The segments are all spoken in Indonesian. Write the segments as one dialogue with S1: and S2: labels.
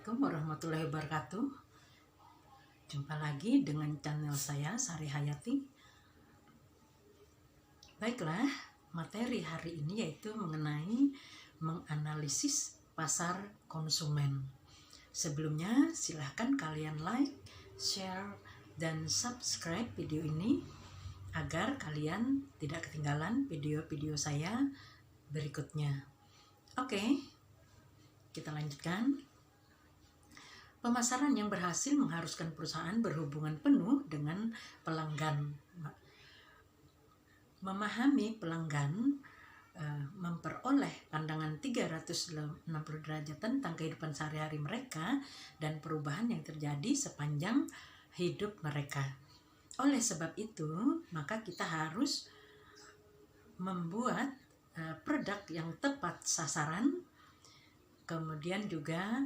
S1: Assalamualaikum warahmatullahi wabarakatuh. Jumpa lagi dengan channel saya, Sari Hayati. Baiklah, materi hari ini yaitu mengenai menganalisis pasar konsumen. Sebelumnya silahkan kalian like, share, dan subscribe video ini agar kalian tidak ketinggalan video-video saya berikutnya. Oke, kita lanjutkan. Pemasaran yang berhasil mengharuskan perusahaan berhubungan penuh dengan pelanggan. Memahami pelanggan, memperoleh pandangan 360 derajat tentang kehidupan sehari-hari mereka dan perubahan yang terjadi sepanjang hidup mereka. Oleh sebab itu, maka kita harus membuat produk yang tepat sasaran, kemudian juga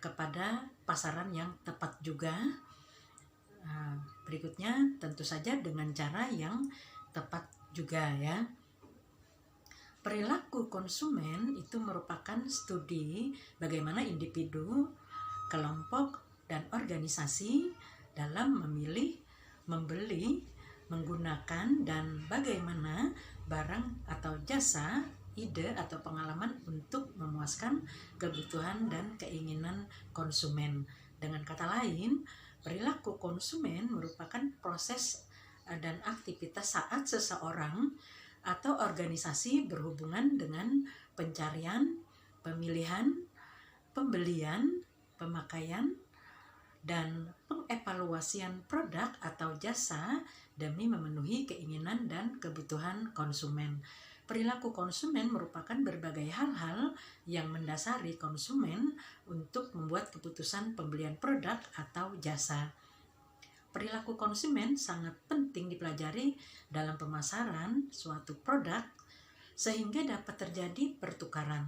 S1: kepada pasaran yang tepat juga. Berikutnya tentu saja dengan cara yang tepat juga ya. Perilaku konsumen itu merupakan studi bagaimana individu, kelompok, dan organisasi dalam memilih, membeli, menggunakan, dan bagaimana barang atau jasa, ide atau pengalaman untuk memuaskan kebutuhan dan keinginan konsumen. Dengan kata lain, perilaku konsumen merupakan proses dan aktivitas saat seseorang atau organisasi berhubungan dengan pencarian, pemilihan, pembelian, pemakaian, dan pengevaluasian produk atau jasa demi memenuhi keinginan dan kebutuhan konsumen. Perilaku konsumen merupakan berbagai hal-hal yang mendasari konsumen untuk membuat keputusan pembelian produk atau jasa. Perilaku konsumen sangat penting dipelajari dalam pemasaran suatu produk sehingga dapat terjadi pertukaran.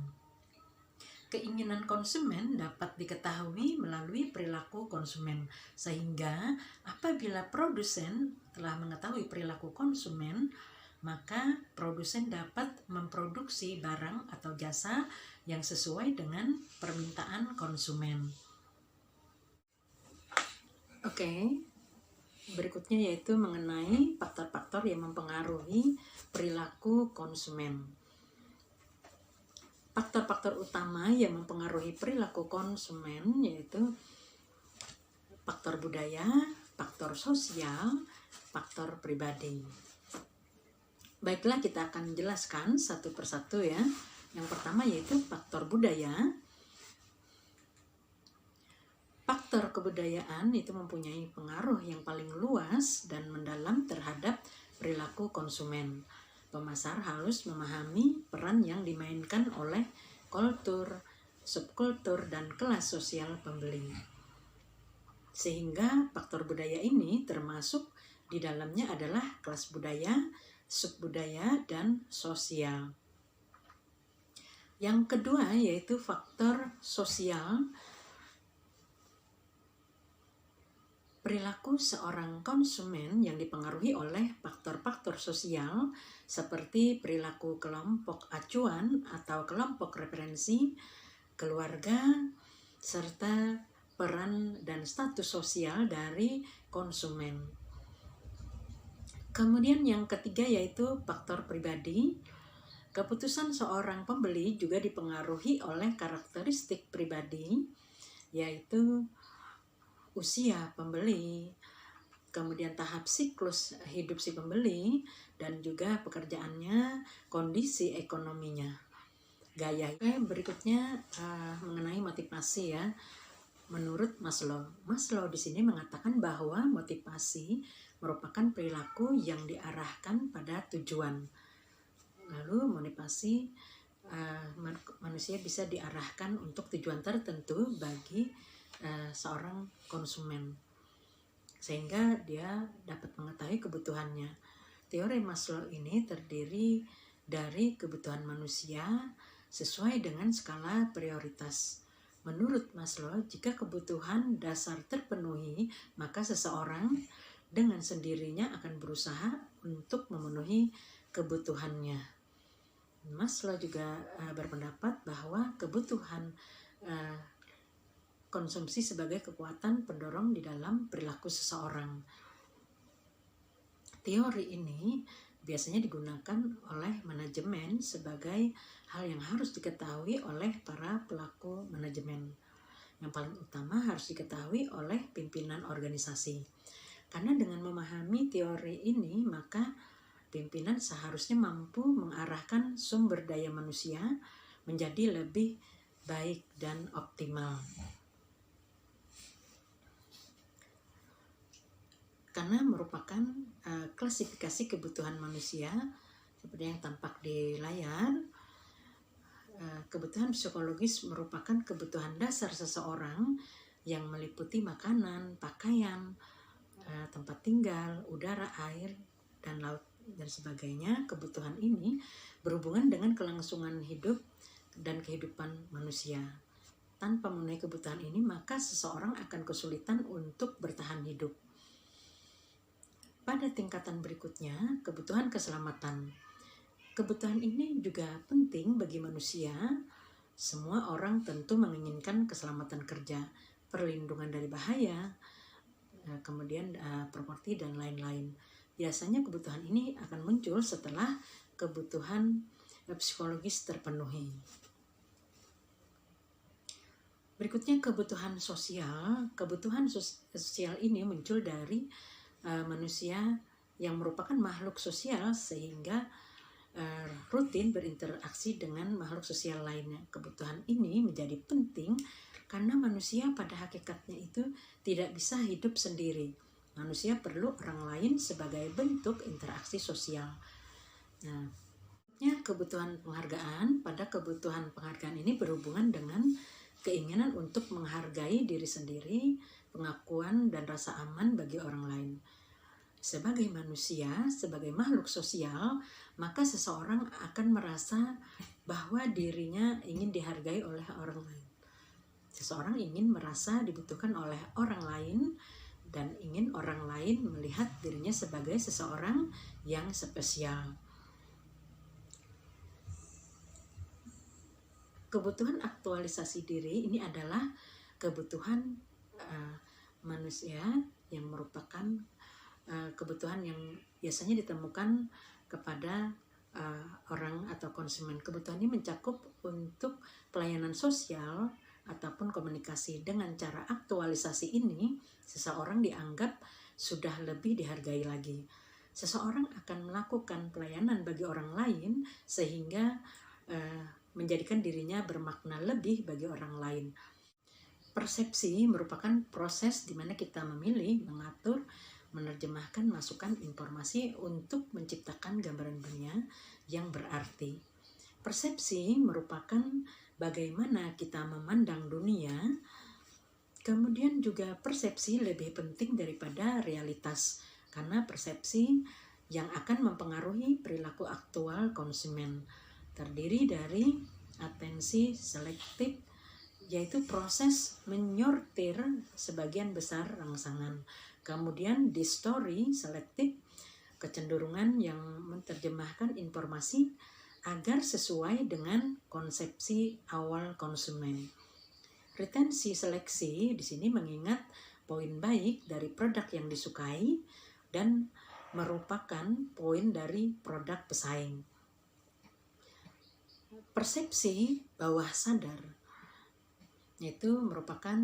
S1: Keinginan konsumen dapat diketahui melalui perilaku konsumen, sehingga apabila produsen telah mengetahui perilaku konsumen, maka produsen dapat memproduksi barang atau jasa yang sesuai dengan permintaan konsumen. Oke, berikutnya yaitu mengenai faktor-faktor yang mempengaruhi perilaku konsumen. Faktor-faktor utama yang mempengaruhi perilaku konsumen yaitu faktor budaya, faktor sosial, faktor pribadi. Baiklah, kita akan jelaskan satu persatu ya. Yang pertama yaitu faktor budaya. Faktor kebudayaan itu mempunyai pengaruh yang paling luas dan mendalam terhadap perilaku konsumen. Pemasar harus memahami peran yang dimainkan oleh kultur, subkultur, dan kelas sosial pembeli. Sehingga faktor budaya ini termasuk di dalamnya adalah kelas budaya, subbudaya, dan sosial. Yang kedua yaitu faktor sosial. Perilaku seorang konsumen yang dipengaruhi oleh faktor-faktor sosial seperti perilaku kelompok acuan atau kelompok referensi, keluarga, serta peran dan status sosial dari konsumen. Kemudian yang ketiga yaitu faktor pribadi. Keputusan seorang pembeli juga dipengaruhi oleh karakteristik pribadi, yaitu usia pembeli, kemudian tahap siklus hidup si pembeli, dan juga pekerjaannya, kondisi ekonominya, gaya. Berikutnya mengenai motivasi ya. Menurut Maslow di sini mengatakan bahwa motivasi merupakan perilaku yang diarahkan pada tujuan. Lalu motivasi manusia bisa diarahkan untuk tujuan tertentu bagi seorang konsumen, sehingga dia dapat mengetahui kebutuhannya. Teori Maslow ini terdiri dari kebutuhan manusia sesuai dengan skala prioritas. Menurut Maslow, jika kebutuhan dasar terpenuhi, maka seseorang dengan sendirinya akan berusaha untuk memenuhi kebutuhannya. Maslow juga berpendapat bahwa kebutuhan konsumsi sebagai kekuatan pendorong di dalam perilaku seseorang. Teori ini biasanya digunakan oleh manajemen sebagai hal yang harus diketahui oleh para pelaku manajemen. Yang paling utama harus diketahui oleh pimpinan organisasi. Karena dengan memahami teori ini, maka pimpinan seharusnya mampu mengarahkan sumber daya manusia menjadi lebih baik dan optimal. Karena merupakan klasifikasi kebutuhan manusia seperti yang tampak di layar. Kebutuhan psikologis merupakan kebutuhan dasar seseorang yang meliputi makanan, pakaian, tempat tinggal, udara, air, dan laut, dan sebagainya. Kebutuhan ini berhubungan dengan kelangsungan hidup dan kehidupan manusia. Tanpa memenuhi kebutuhan ini, maka seseorang akan kesulitan untuk bertahan hidup. Pada tingkatan berikutnya, kebutuhan keselamatan. Kebutuhan ini juga penting bagi manusia. Semua orang tentu menginginkan keselamatan kerja, perlindungan dari bahaya, kemudian properti dan lain-lain. Biasanya kebutuhan ini akan muncul setelah kebutuhan psikologis terpenuhi. Berikutnya kebutuhan sosial. Kebutuhan sosial ini muncul dari manusia yang merupakan makhluk sosial sehingga rutin berinteraksi dengan makhluk sosial lainnya. Kebutuhan ini menjadi penting karena manusia pada hakikatnya itu tidak bisa hidup sendiri. Manusia perlu orang lain sebagai bentuk interaksi sosial. Nah, kebutuhan penghargaan. Pada kebutuhan penghargaan ini berhubungan dengan keinginan untuk menghargai diri sendiri, pengakuan dan rasa aman bagi orang lain. Sebagai manusia, sebagai makhluk sosial, maka seseorang akan merasa bahwa dirinya ingin dihargai oleh orang lain. Seseorang ingin merasa dibutuhkan oleh orang lain dan ingin orang lain melihat dirinya sebagai seseorang yang spesial. Kebutuhan aktualisasi diri ini adalah kebutuhan manusia yang merupakan kebutuhan yang biasanya ditemukan kepada orang atau konsumen. Kebutuhan ini mencakup untuk pelayanan sosial ataupun komunikasi. Dengan cara aktualisasi ini, seseorang dianggap sudah lebih dihargai lagi. Seseorang akan melakukan pelayanan bagi orang lain sehingga menjadikan dirinya bermakna lebih bagi orang lain. Persepsi merupakan proses di mana kita memilih, mengatur, menerjemahkan masukan informasi untuk menciptakan gambaran dunia yang berarti. Persepsi merupakan bagaimana kita memandang dunia. Kemudian juga persepsi lebih penting daripada realitas, karena persepsi yang akan mempengaruhi perilaku aktual konsumen. Terdiri dari atensi selektif, yaitu proses menyortir sebagian besar rangsangan. Kemudian distori selektif, kecenderungan yang menerjemahkan informasi agar sesuai dengan konsepsi awal konsumen. Retensi seleksi di sini mengingat poin baik dari produk yang disukai dan merupakan poin dari produk pesaing. Persepsi bawah sadar, yaitu merupakan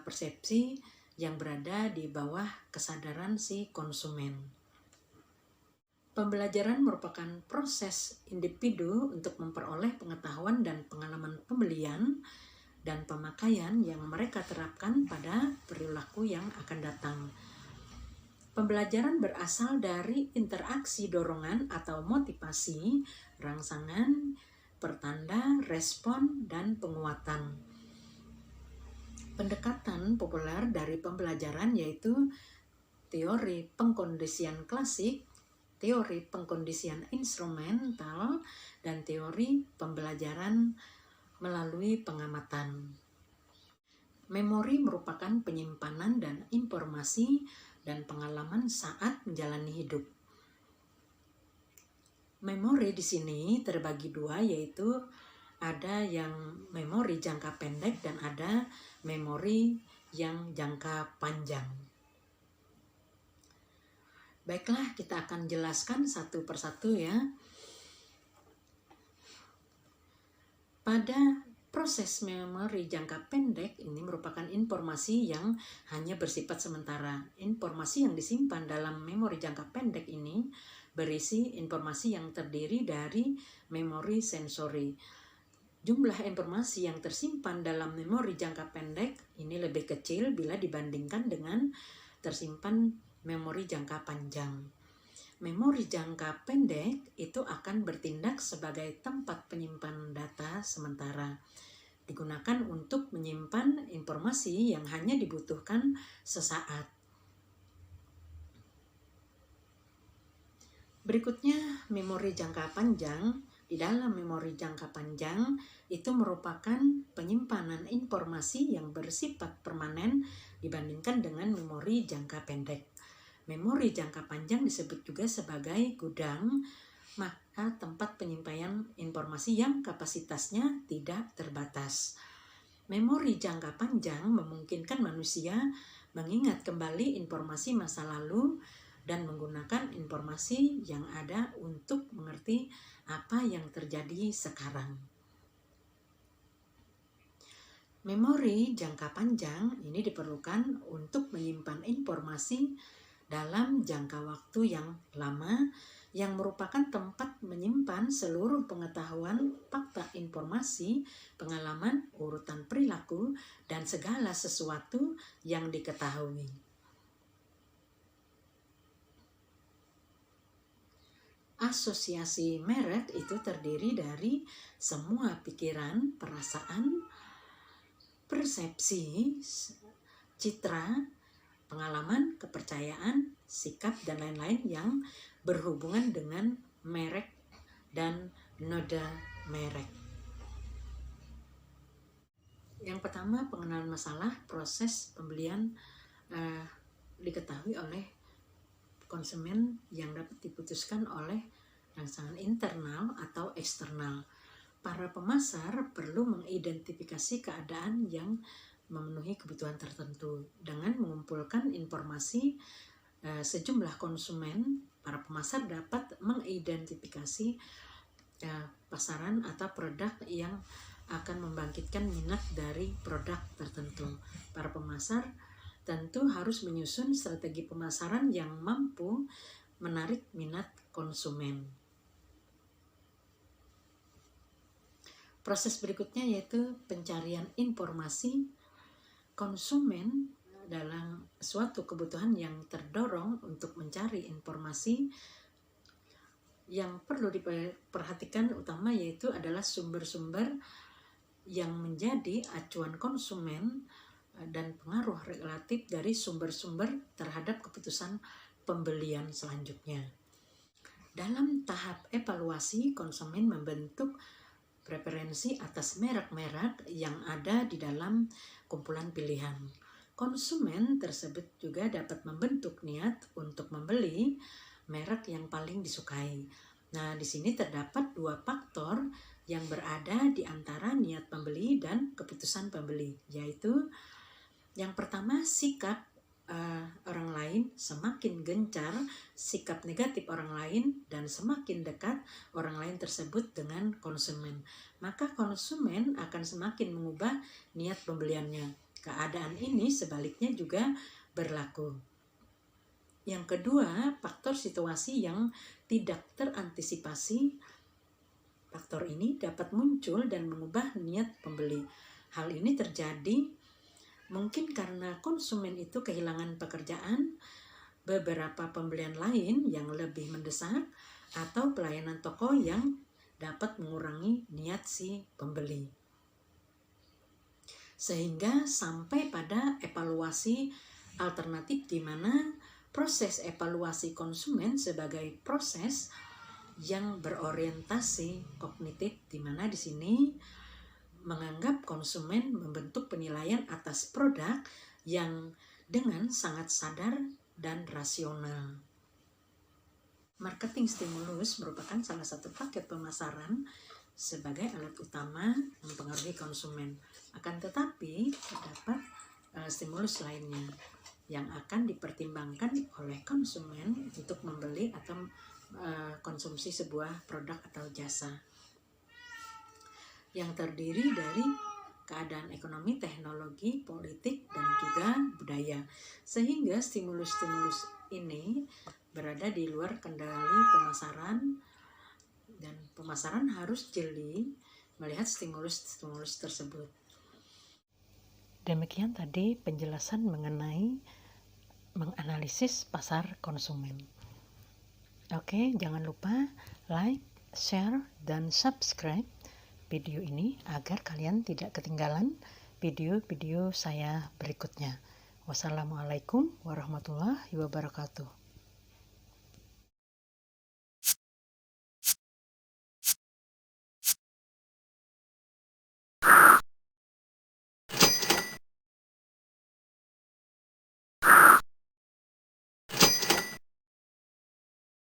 S1: persepsi yang berada di bawah kesadaran si konsumen. Pembelajaran merupakan proses individu untuk memperoleh pengetahuan dan pengalaman pembelian dan pemakaian yang mereka terapkan pada perilaku yang akan datang. Pembelajaran berasal dari interaksi dorongan atau motivasi, rangsangan, pertanda, respon, dan penguatan. Pendekatan populer dari pembelajaran yaitu teori pengkondisian klasik, teori pengkondisian instrumental, dan teori pembelajaran melalui pengamatan. Memori merupakan penyimpanan dan informasi dan pengalaman saat menjalani hidup. Memori di sini terbagi dua, yaitu ada yang memori jangka pendek dan ada memori yang jangka panjang. Baiklah, kita akan jelaskan satu persatu ya. Pada proses memori jangka pendek ini merupakan informasi yang hanya bersifat sementara. Informasi yang disimpan dalam memori jangka pendek ini berisi informasi yang terdiri dari memori sensori. Jumlah informasi yang tersimpan dalam memori jangka pendek ini lebih kecil bila dibandingkan dengan tersimpan memori jangka panjang. Memori jangka pendek itu akan bertindak sebagai tempat penyimpanan data sementara. Digunakan untuk menyimpan informasi yang hanya dibutuhkan sesaat. Berikutnya, memori jangka panjang. Di dalam memori jangka panjang itu merupakan penyimpanan informasi yang bersifat permanen dibandingkan dengan memori jangka pendek. Memori jangka panjang disebut juga sebagai gudang, maka tempat penyimpanan informasi yang kapasitasnya tidak terbatas. Memori jangka panjang memungkinkan manusia mengingat kembali informasi masa lalu dan menggunakan informasi yang ada untuk mengerti apa yang terjadi sekarang. Memori jangka panjang ini diperlukan untuk menyimpan informasi dalam jangka waktu yang lama, yang merupakan tempat menyimpan seluruh pengetahuan, fakta, informasi, pengalaman, urutan perilaku, dan segala sesuatu yang diketahui. Asosiasi merek itu terdiri dari semua pikiran, perasaan, persepsi, citra, pengalaman, kepercayaan, sikap, dan lain-lain yang berhubungan dengan merek dan noda merek. Yang pertama, pengenalan masalah. Proses pembelian diketahui oleh konsumen yang dapat diputuskan oleh rangsangan internal atau eksternal. Para pemasar perlu mengidentifikasi keadaan yang memenuhi kebutuhan tertentu dengan mengumpulkan informasi sejumlah konsumen. Para pemasar dapat mengidentifikasi pasaran atau produk yang akan membangkitkan minat dari produk tertentu. Para pemasar tentu harus menyusun strategi pemasaran yang mampu menarik minat konsumen. Proses berikutnya yaitu pencarian informasi. Konsumen dalam suatu kebutuhan yang terdorong untuk mencari informasi. Yang perlu diperhatikan utama yaitu adalah sumber-sumber yang menjadi acuan konsumen dan pengaruh relatif dari sumber-sumber terhadap keputusan pembelian selanjutnya. Dalam tahap evaluasi, konsumen membentuk preferensi atas merek-merek yang ada di dalam kumpulan pilihan. Konsumen tersebut juga dapat membentuk niat untuk membeli merek yang paling disukai. Nah, di sini terdapat dua faktor yang berada di antara niat pembeli dan keputusan pembeli, yaitu yang pertama, sikap orang lain. Semakin gencar sikap negatif orang lain dan semakin dekat orang lain tersebut dengan konsumen, maka konsumen akan semakin mengubah niat pembeliannya. Keadaan ini sebaliknya juga berlaku. Yang kedua, faktor situasi yang tidak terantisipasi. Faktor ini dapat muncul dan mengubah niat pembeli. Hal ini terjadi mungkin karena konsumen itu kehilangan pekerjaan, beberapa pembelian lain yang lebih mendesak, atau pelayanan toko yang dapat mengurangi niat si pembeli. Sehingga sampai pada evaluasi alternatif, di mana proses evaluasi konsumen sebagai proses yang berorientasi kognitif, di mana di sini menganggap konsumen membentuk penilaian atas produk yang dengan sangat sadar dan rasional. Marketing stimulus merupakan salah satu paket pemasaran sebagai alat utama mempengaruhi konsumen. Akan tetapi terdapat stimulus lainnya yang akan dipertimbangkan oleh konsumen untuk membeli atau konsumsi sebuah produk atau jasa, yang terdiri dari keadaan ekonomi, teknologi, politik, dan juga budaya. Sehingga stimulus-stimulus ini berada di luar kendali pemasaran, dan pemasaran harus jeli melihat stimulus-stimulus tersebut. Demikian tadi penjelasan mengenai menganalisis pasar konsumen. Oke, jangan lupa like, share, dan subscribe video ini agar kalian tidak ketinggalan video-video saya berikutnya. Wassalamualaikum warahmatullahi wabarakatuh.